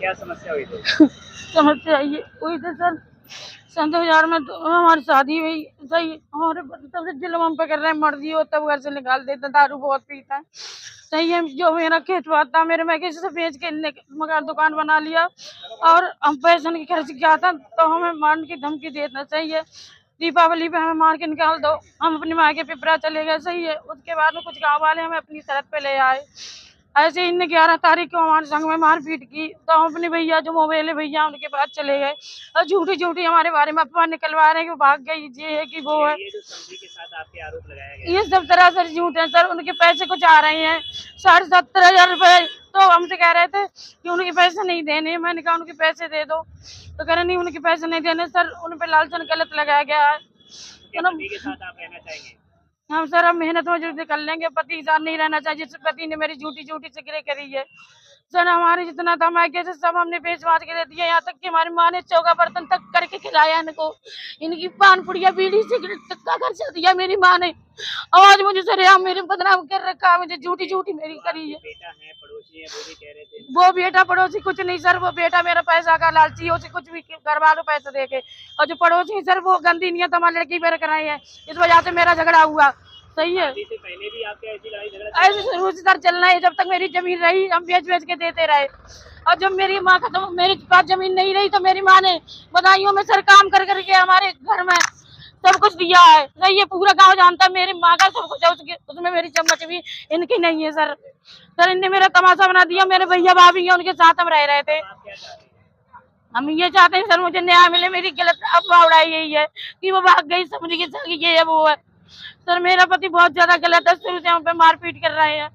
क्या समस्या हुई थी? समस्या ये हुई थी सर, सन 2000 में तो हमारी शादी हुई। सही हमारे तब से जुल्म हम पे कर रहे हैं, मर्जी हो तब घर से निकाल देते, दारू बहुत पीता है। सही है, जो मेरा खेत बात था मेरे, मैं किसी से बेच के मकान दुकान बना लिया और हम पैसे की खर्च किया था, तो हमें मारने की धमकी देना। सही है, दीपावली पे हमें मार के निकाल दो, हम अपनी माँ के पिपरा चले गए। सही है, उसके बाद में कुछ गाँव वाले हमें अपनी शरत पे ले आए। ऐसे इनने 11 तारीख को हमारे संग में मारपीट की, तो हम अपने भैया जो मोबाइल है भैया उनके पास चले गए और झूठी झूठी हमारे बारे में अफवाह निकलवा रहे हैं कि वो भाग गई, ये है कि वो है। ये जो समधी के साथ आपके आरोप लगाया गया ये सब सरासर झूठ है सर। उनके पैसे कुछ आ रहे हैं 70,500 रुपए, तो हमसे कह रहे थे कि उनके पैसे नहीं देने। मैंने कहा उनके पैसे दे दो, तो कह रहे नहीं उनके पैसे नहीं देने सर, उन पे लालचन गलत लगाया गया है। क्या पति के साथ आप रहना चाहेंगे? हम सर हम मेहनत मजदूरी कर लेंगे, पति के साथ नहीं रहना चाहिए। जिस पति ने मेरी झूठी झूठी सिगरेट करी है सर, हमारे जितना था मायके से सब हमने बेच बाच के दे दिया। यहाँ तक कि हमारी माँ ने चौका बर्तन तक करके खिलाया इनको, इनकी पान पुड़िया बीड़ी सिगरेट तक का खर्चा दिया मेरी माँ ने। आज मुझे सरेआम मेरे बदनाम कर रखा है, मुझे झूठी झूठी मेरी करी है। बेटा है, पड़ोसी है, वो भी कह रहे थे। वो बेटा पड़ोसी कुछ नहीं सर, वो बेटा मेरा पैसा का लालची है, उसे कुछ भी करवा लो पैसे दे के। और जो पड़ोसी है सर वो गंदी नियत हमारी लड़की पर कराई है, इस वजह से मेरा झगड़ा हुआ। सही है, शादी से पहले भी आपके ऐसी लड़ाई झगड़ा ऐसे शुरू से सर चलना है। जब तक मेरी जमीन रही हम बेच बेच के देते रहे, और जब मेरी माँ खत्म, मेरे पास जमीन नहीं रही, तो मेरी माँ ने बधाइयों में सर काम कर करके हमारे घर में सब कुछ दिया है। सही है, पूरा गांव जानता है मेरी माँ का सब कुछ है, उसमें मेरी चम्मच भी इनकी नहीं है सर। सर इनने मेरा तमाशा बना दिया। मेरे भैया भाभी है, उनके साथ हम रह रहे थे। हम ये चाहते हैं सर मुझे न्याय मिले। मेरी गलत अफवाह उड़ाई यही है कि वो भाग गई, समझ के ये है वो है। सर मेरा पति बहुत ज्यादा गलत है, शुरू से हम पे मारपीट कर रहे हैं।